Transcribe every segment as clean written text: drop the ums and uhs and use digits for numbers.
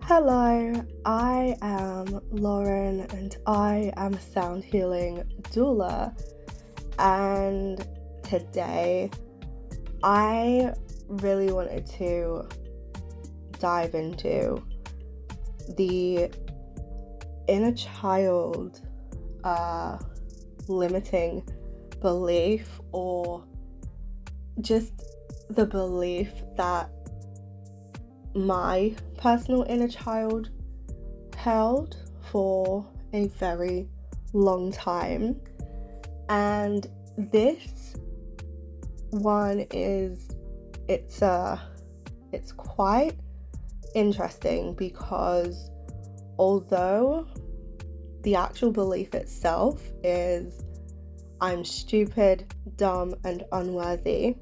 Hello, I am Lauren and I am a sound healing doula. And today I really wanted to dive into the inner child limiting belief, or just the belief that my personal inner child held for a very long time. And this one it's quite interesting because although the actual belief itself is I'm stupid, dumb, and unworthy,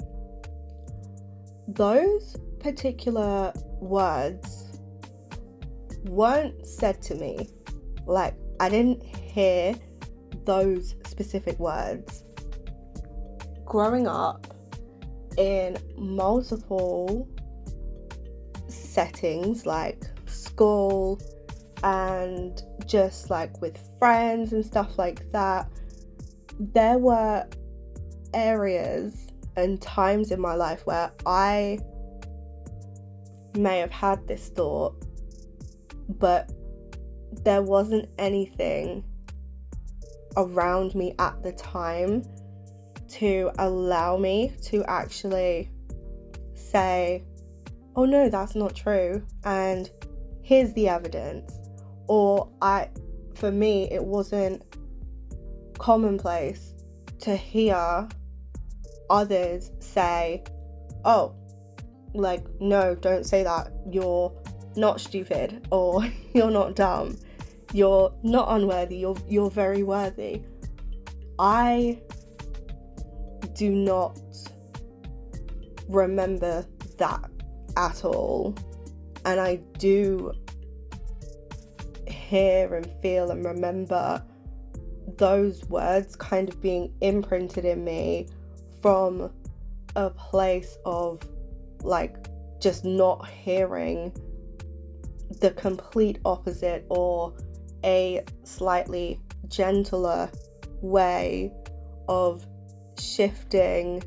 those particular words weren't said to me. Like, I didn't hear those specific words. Growing up in multiple settings, like school and just like with friends and stuff like that, there were areas and times in my life where I may have had this thought, but there wasn't anything around me at the time to allow me to actually say, oh no, that's not true, and here's the evidence. Or for me, it wasn't commonplace to hear others say, oh, like, no, don't say that, you're not stupid, or you're not dumb, you're not unworthy, you're very worthy. I do not remember that at all, and I do hear and feel and remember those words kind of being imprinted in me from a place of like just not hearing the complete opposite, or a slightly gentler way of shifting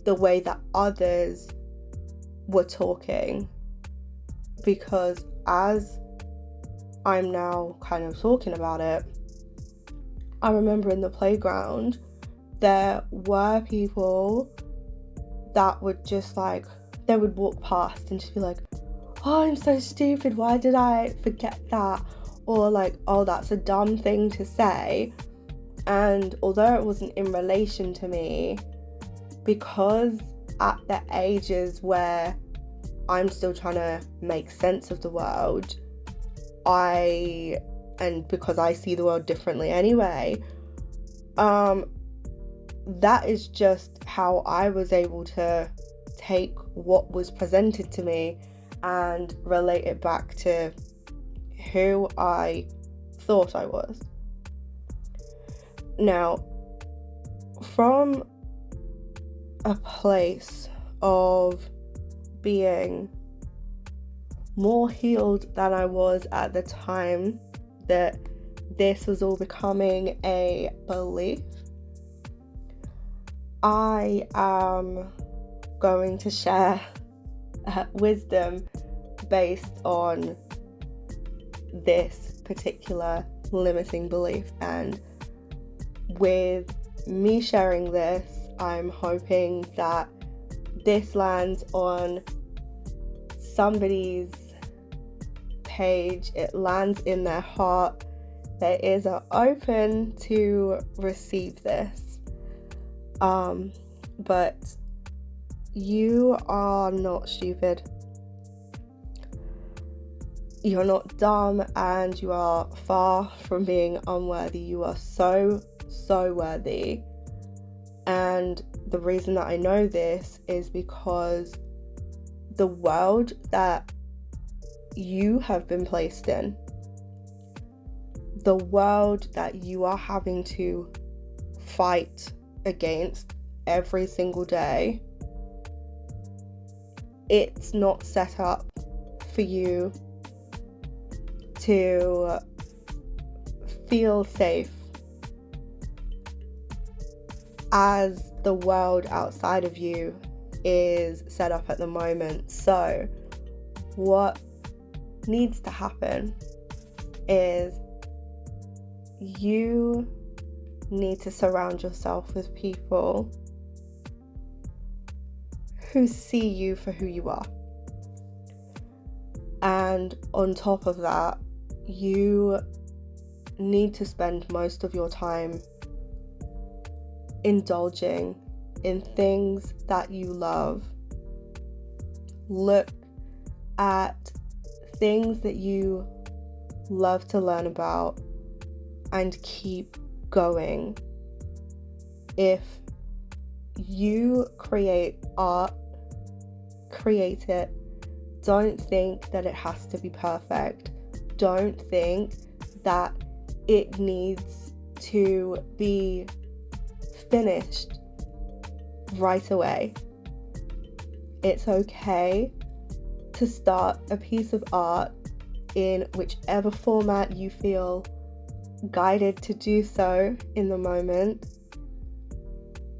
the way that others were talking. Because as I'm now kind of talking about it, I remember in the playground there were people that would just like, they would walk past and just be like, oh, I'm so stupid, why did I forget that? Or like, oh, that's a dumb thing to say. And although it wasn't in relation to me, because at the ages where I'm still trying to make sense of the world, and because I see the world differently anyway, that is just how I was able to take what was presented to me and relate it back to who I thought I was. Now, from a place of being more healed than I was at the time that this was all becoming a belief, I am going to share wisdom based on this particular limiting belief. And with me sharing this, I'm hoping that this lands on somebody's page, it lands in their heart, their ears are open to receive this. But you are not stupid, you're not dumb, and you are far from being unworthy. You are so worthy. And the reason that I know this is because the world that you have been placed in, the world that you are having to fight against every single day, it's not set up for you to feel safe as the world outside of you is set up at the moment. So what needs to happen is you need to surround yourself with people who see you for who you are. And on top of that, you need to spend most of your time indulging in things that you love. Look at things that you love to learn about and keep going. If you create art, create it. Don't think that it has to be perfect. Don't think that it needs to be finished right away. It's okay to start a piece of art in whichever format you feel guided to do so in the moment,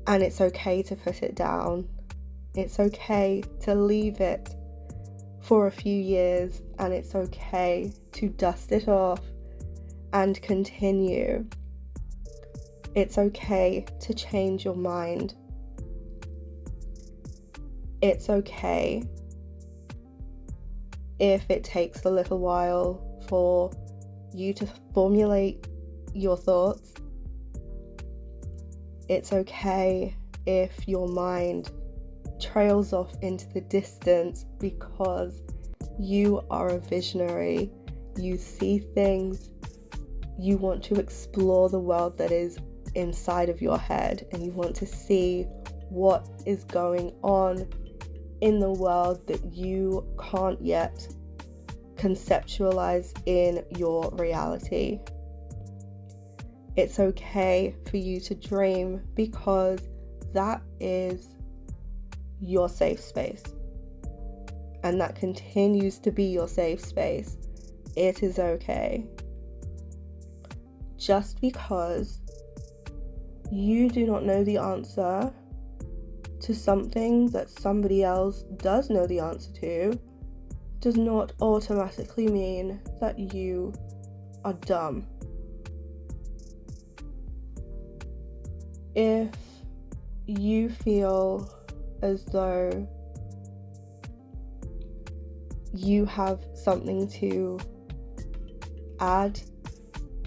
and it's okay to put it down. It's okay to leave it for a few years, and it's okay to dust it off and continue. It's okay to change your mind. It's okay if it takes a little while for you to formulate your thoughts. It's okay if your mind trails off into the distance, because you are a visionary. You see things. You want to explore the world that is inside of your head, and you want to see what is going on in the world that you can't yet conceptualize in your reality. It's okay for you to dream, because that is your safe space, and that continues to be your safe space. It is okay. Just because you do not know the answer to something that somebody else does know the answer to does not automatically mean that you are dumb. If you feel as though you have something to add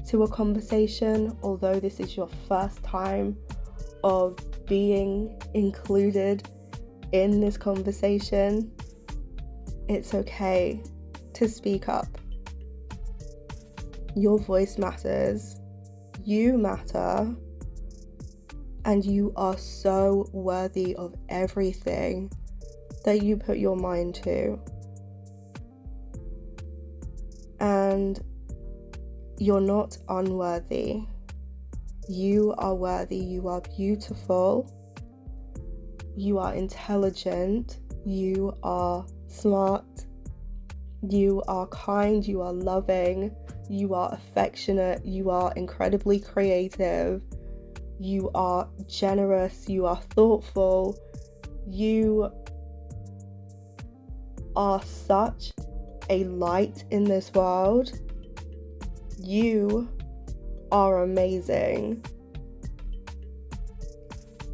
to a conversation, although this is your first time of being included in this conversation, it's okay to speak up. Your voice matters. You matter. And you are so worthy of everything that you put your mind to. And you're not unworthy. You are worthy. You are beautiful. You are intelligent. You are smart. You are kind. You are loving. You are affectionate. You are incredibly creative. You are generous. You are thoughtful. You are such a light in this world. You are amazing.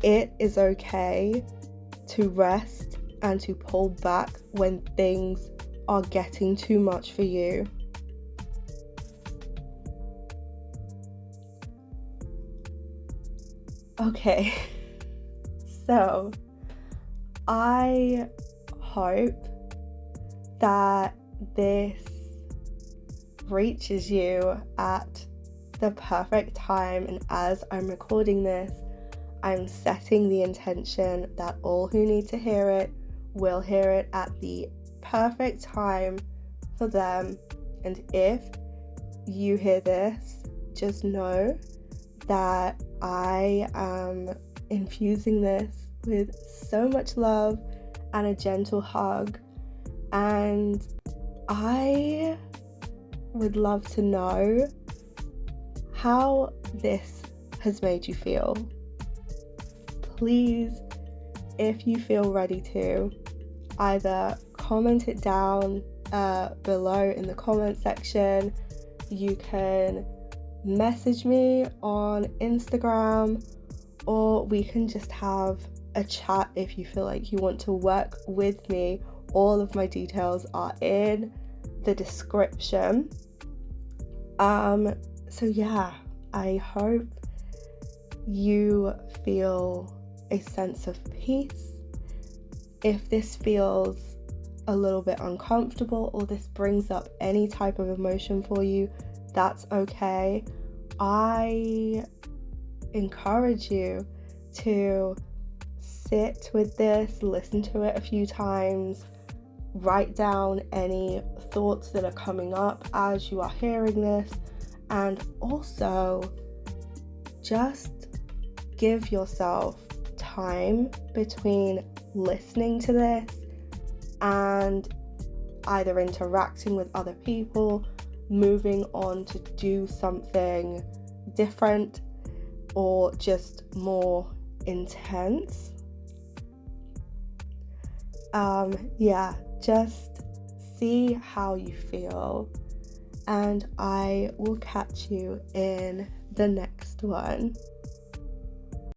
It is okay to rest and to pull back when things are getting too much for you. Okay, so I hope that this reaches you at the perfect time, and as I'm recording this, I'm setting the intention that all who need to hear it will hear it at the perfect time for them. And if you hear this, just know that I am infusing this with so much love and a gentle hug, and I would love to know how this has made you feel. Please, if you feel ready to, either comment it down below in the comment section. You can message me on Instagram, or we can just have a chat if you feel like you want to work with me. All of my details are in the description. So yeah, I hope you feel a sense of peace. If this feels a little bit uncomfortable or this brings up any type of emotion for you, that's okay. I encourage you to sit with this, listen to it a few times, write down any thoughts that are coming up as you are hearing this, and also just give yourself time between listening to this and either interacting with other people, moving on to do something different or just more intense. Just see how you feel, and I will catch you in the next one.